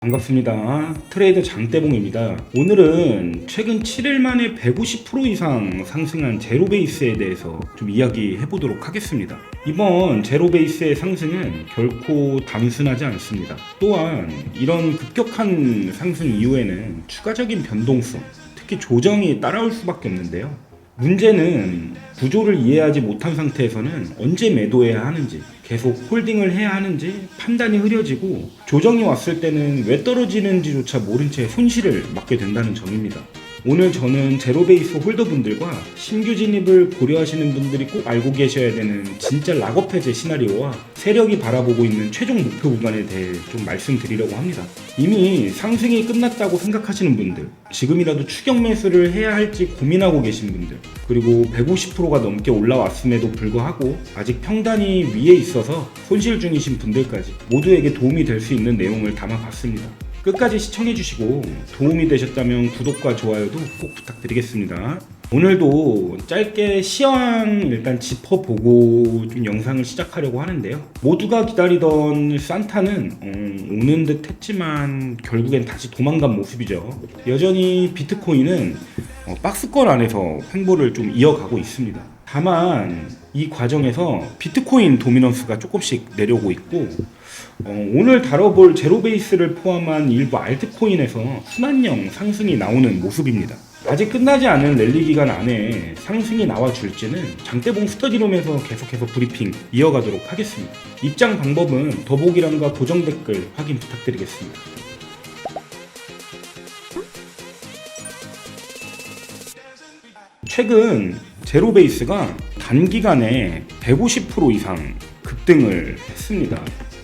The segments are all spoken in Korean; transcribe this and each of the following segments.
반갑습니다. 트레이더 장대봉입니다. 오늘은 최근 7일 만에 150% 이상 상승한 제로베이스에 대해서 좀 이야기해 보도록 하겠습니다. 이번 제로베이스의 상승은 결코 단순하지 않습니다. 또한 이런 급격한 상승 이후에는 추가적인 변동성, 특히 조정이 따라올 수밖에 없는데요. 문제는 구조를 이해하지 못한 상태에서는 언제 매도해야 하는지, 계속 홀딩을 해야 하는지 판단이 흐려지고, 조정이 왔을 때는 왜 떨어지는지조차 모른 채 손실을 맞게 된다는 점입니다. 오늘 저는 제로베이스 홀더분들과 신규 진입을 고려하시는 분들이 꼭 알고 계셔야 되는 진짜 락업 해제 시나리오와 세력이 바라보고 있는 최종 목표 구간에 대해 좀 말씀드리려고 합니다. 이미 상승이 끝났다고 생각하시는 분들, 지금이라도 추격 매수를 해야 할지 고민하고 계신 분들, 그리고 150%가 넘게 올라왔음에도 불구하고 아직 평단이 위에 있어서 손실 중이신 분들까지 모두에게 도움이 될 수 있는 내용을 담아봤습니다. 끝까지 시청해주시고 도움이 되셨다면 구독과 좋아요도 꼭 부탁드리겠습니다. 오늘도 짧게 시황 일단 짚어보고 좀 영상을 시작하려고 하는데요. 모두가 기다리던 산타는 오는 듯 했지만 결국엔 다시 도망간 모습이죠. 여전히 비트코인은 박스권 안에서 횡보를 좀 이어가고 있습니다. 다만 이 과정에서 비트코인 도미넌스가 조금씩 내려오고 있고, 오늘 다뤄볼 제로베이스를 포함한 일부 알트코인에서 순환형 상승이 나오는 모습입니다. 아직 끝나지 않은 랠리 기간 안에 상승이 나와줄지는 장대봉 스터디룸에서 계속해서 브리핑 이어가도록 하겠습니다. 입장 방법은 더보기란과 고정 댓글 확인 부탁드리겠습니다. 최근 제로베이스가 단기간에 150% 이상 급등을 했습니다.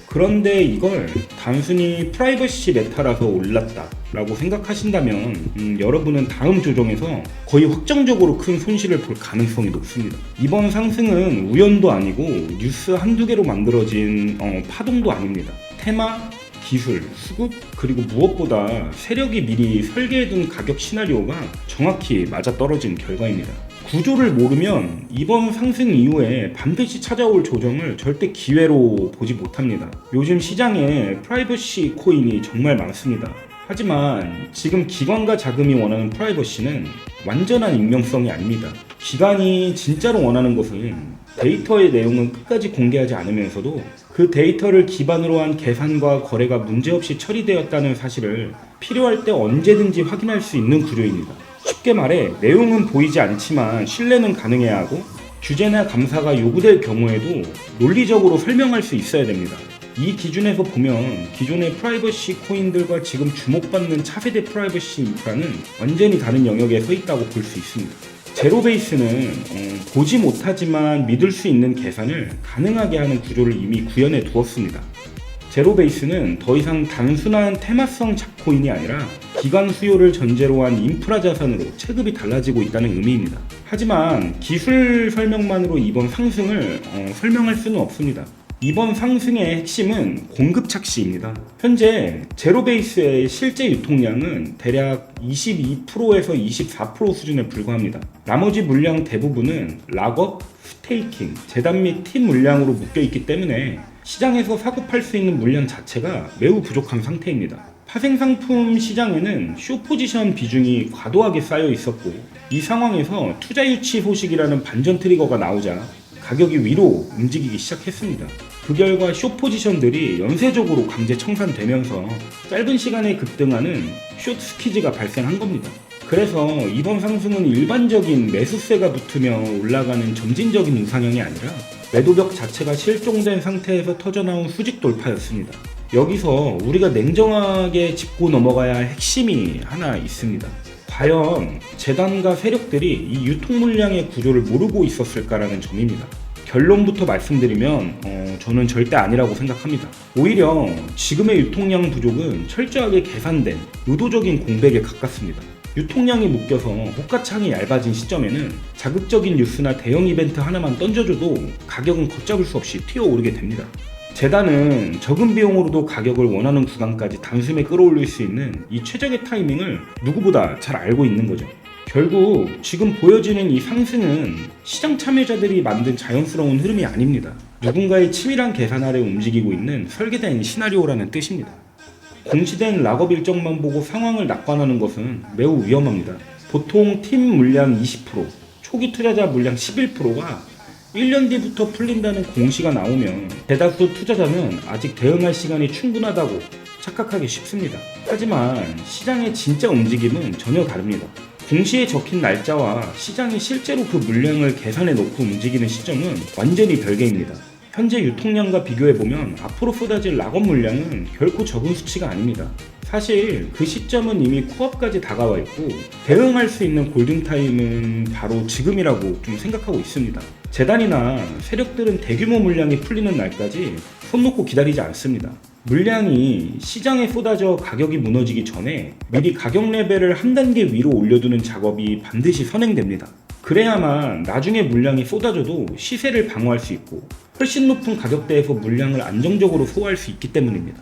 그런데 이걸 단순히 프라이버시 메타라서 올랐다 라고 생각하신다면 여러분은 다음 조정에서 거의 확정적으로 큰 손실을 볼 가능성이 높습니다. 이번 상승은 우연도 아니고 뉴스 한두 개로 만들어진 파동도 아닙니다. 테마, 기술, 수급, 그리고 무엇보다 세력이 미리 설계해둔 가격 시나리오가 정확히 맞아떨어진 결과입니다. 구조를 모르면 이번 상승 이후에 반드시 찾아올 조정을 절대 기회로 보지 못합니다. 요즘 시장에 프라이버시 코인이 정말 많습니다. 하지만 지금 기관과 자금이 원하는 프라이버시는 완전한 익명성이 아닙니다. 기관이 진짜로 원하는 것은 데이터의 내용은 끝까지 공개하지 않으면서도 그 데이터를 기반으로 한 계산과 거래가 문제없이 처리되었다는 사실을 필요할 때 언제든지 확인할 수 있는 구조입니다. 쉽게 말해 내용은 보이지 않지만 신뢰는 가능해야 하고, 규제나 감사가 요구될 경우에도 논리적으로 설명할 수 있어야 됩니다. 이 기준에서 보면 기존의 프라이버시 코인들과 지금 주목받는 차세대 프라이버시 인프라는 완전히 다른 영역에 서 있다고 볼 수 있습니다. 제로베이스는 보지 못하지만 믿을 수 있는 계산을 가능하게 하는 구조를 이미 구현해 두었습니다. 제로베이스는 더 이상 단순한 테마성 잡코인이 아니라 기관 수요를 전제로 한 인프라 자산으로 체급이 달라지고 있다는 의미입니다. 하지만 기술 설명만으로 이번 상승을 설명할 수는 없습니다. 이번 상승의 핵심은 공급 착시입니다. 현재 제로베이스의 실제 유통량은 대략 22%에서 24% 수준에 불과합니다. 나머지 물량 대부분은 락업, 스테이킹, 재단 및 팀 물량으로 묶여있기 때문에 시장에서 사고 팔 수 있는 물량 자체가 매우 부족한 상태입니다. 파생상품 시장에는 숏포지션 비중이 과도하게 쌓여 있었고, 이 상황에서 투자 유치 소식이라는 반전 트리거가 나오자 가격이 위로 움직이기 시작했습니다. 그 결과 숏포지션들이 연쇄적으로 강제 청산되면서 짧은 시간에 급등하는 숏 스퀴즈가 발생한 겁니다. 그래서 이번 상승은 일반적인 매수세가 붙으며 올라가는 점진적인 우상향이 아니라 매도벽 자체가 실종된 상태에서 터져나온 수직 돌파였습니다. 여기서 우리가 냉정하게 짚고 넘어가야 할 핵심이 하나 있습니다. 과연 재단과 세력들이 이 유통 물량의 구조를 모르고 있었을까라는 점입니다. 결론부터 말씀드리면 저는 절대 아니라고 생각합니다. 오히려 지금의 유통량 부족은 철저하게 계산된 의도적인 공백에 가깝습니다. 유통량이 묶여서 호가창이 얇아진 시점에는 자극적인 뉴스나 대형 이벤트 하나만 던져줘도 가격은 걷잡을 수 없이 튀어오르게 됩니다. 재단은 적은 비용으로도 가격을 원하는 구간까지 단숨에 끌어올릴 수 있는 이 최적의 타이밍을 누구보다 잘 알고 있는 거죠. 결국 지금 보여지는 이 상승은 시장 참여자들이 만든 자연스러운 흐름이 아닙니다. 누군가의 치밀한 계산 아래 움직이고 있는 설계된 시나리오라는 뜻입니다. 공시된 락업 일정만 보고 상황을 낙관하는 것은 매우 위험합니다. 보통 팀 물량 20%, 초기 투자자 물량 11%가 1년 뒤부터 풀린다는 공시가 나오면 대다수 투자자는 아직 대응할 시간이 충분하다고 착각하기 쉽습니다. 하지만 시장의 진짜 움직임은 전혀 다릅니다. 공시에 적힌 날짜와 시장이 실제로 그 물량을 계산해 놓고 움직이는 시점은 완전히 별개입니다. 현재 유통량과 비교해보면 앞으로 쏟아질 락업 물량은 결코 적은 수치가 아닙니다. 사실 그 시점은 이미 코앞까지 다가와 있고 대응할 수 있는 골든타임은 바로 지금이라고 좀 생각하고 있습니다. 재단이나 세력들은 대규모 물량이 풀리는 날까지 손 놓고 기다리지 않습니다. 물량이 시장에 쏟아져 가격이 무너지기 전에 미리 가격 레벨을 한 단계 위로 올려두는 작업이 반드시 선행됩니다. 그래야만 나중에 물량이 쏟아져도 시세를 방어할 수 있고 훨씬 높은 가격대에서 물량을 안정적으로 소화할 수 있기 때문입니다.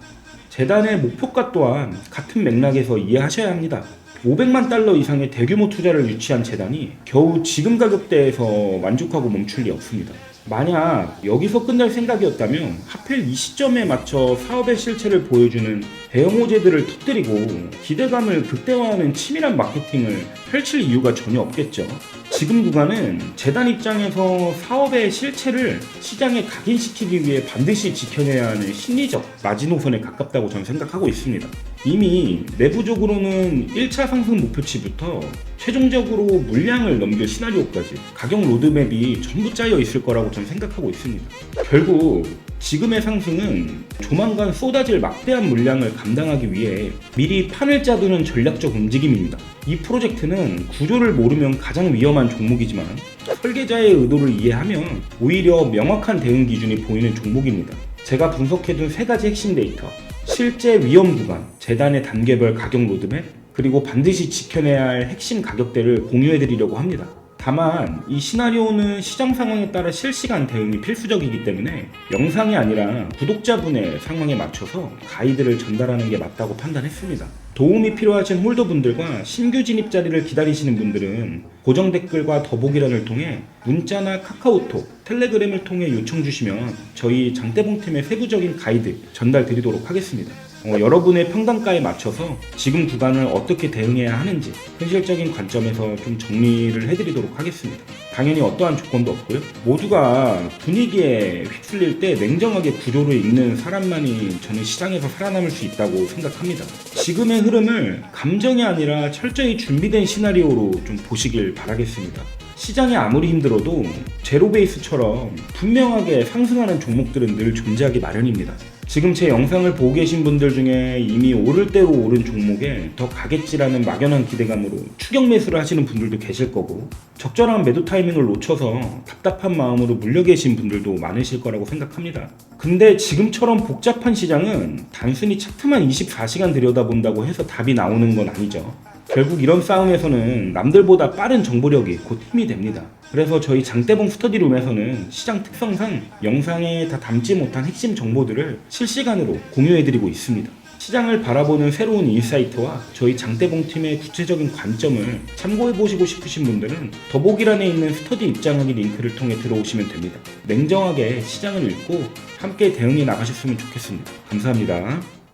재단의 목표가 또한 같은 맥락에서 이해하셔야 합니다. 500만 달러 이상의 대규모 투자를 유치한 재단이 겨우 지금 가격대에서 만족하고 멈출 리 없습니다. 만약 여기서 끝날 생각이었다면 하필 이 시점에 맞춰 사업의 실체를 보여주는 대형 호재들을 터뜨리고 기대감을 극대화하는 치밀한 마케팅을 펼칠 이유가 전혀 없겠죠. 지금 구간은 재단 입장에서 사업의 실체를 시장에 각인시키기 위해 반드시 지켜내야 하는 심리적 마지노선에 가깝다고 저는 생각하고 있습니다. 이미 내부적으로는 1차 상승 목표치부터 최종적으로 물량을 넘길 시나리오까지 가격 로드맵이 전부 짜여 있을 거라고 저는 생각하고 있습니다. 결국 지금의 상승은 조만간 쏟아질 막대한 물량을 감당하기 위해 미리 판을 짜두는 전략적 움직임입니다. 이 프로젝트는 구조를 모르면 가장 위험한 종목이지만 설계자의 의도를 이해하면 오히려 명확한 대응 기준이 보이는 종목입니다. 제가 분석해둔 3가지 핵심 데이터, 실제 위험 구간, 재단의 단계별 가격 로드맵, 그리고 반드시 지켜내야 할 핵심 가격대를 공유해드리려고 합니다. 다만 이 시나리오는 시장 상황에 따라 실시간 대응이 필수적이기 때문에 영상이 아니라 구독자분의 상황에 맞춰서 가이드를 전달하는 게 맞다고 판단했습니다. 도움이 필요하신 홀더분들과 신규 진입 자리를 기다리시는 분들은 고정 댓글과 더보기란을 통해 문자나 카카오톡, 텔레그램을 통해 요청 주시면 저희 장대봉팀의 세부적인 가이드 전달 드리도록 하겠습니다. 여러분의 평단가에 맞춰서 지금 구간을 어떻게 대응해야 하는지 현실적인 관점에서 좀 정리를 해드리도록 하겠습니다. 당연히 어떠한 조건도 없고요. 모두가 분위기에 휩쓸릴 때 냉정하게 구조를 읽는 사람만이 저는 시장에서 살아남을 수 있다고 생각합니다. 지금의 흐름을 감정이 아니라 철저히 준비된 시나리오로 좀 보시길 바라겠습니다. 시장이 아무리 힘들어도 제로베이스처럼 분명하게 상승하는 종목들은 늘 존재하기 마련입니다. 지금 제 영상을 보고 계신 분들 중에 이미 오를 대로 오른 종목에 더 가겠지라는 막연한 기대감으로 추격 매수를 하시는 분들도 계실 거고 적절한 매도 타이밍을 놓쳐서 답답한 마음으로 물려 계신 분들도 많으실 거라고 생각합니다. 근데 지금처럼 복잡한 시장은 단순히 차트만 24시간 들여다본다고 해서 답이 나오는 건 아니죠. 결국 이런 싸움에서는 남들보다 빠른 정보력이 곧 힘이 됩니다. 그래서 저희 장대봉 스터디룸에서는 시장 특성상 영상에 다 담지 못한 핵심 정보들을 실시간으로 공유해드리고 있습니다. 시장을 바라보는 새로운 인사이트와 저희 장대봉 팀의 구체적인 관점을 참고해보시고 싶으신 분들은 더보기란에 있는 스터디 입장하기 링크를 통해 들어오시면 됩니다. 냉정하게 시장을 읽고 함께 대응해 나가셨으면 좋겠습니다. 감사합니다.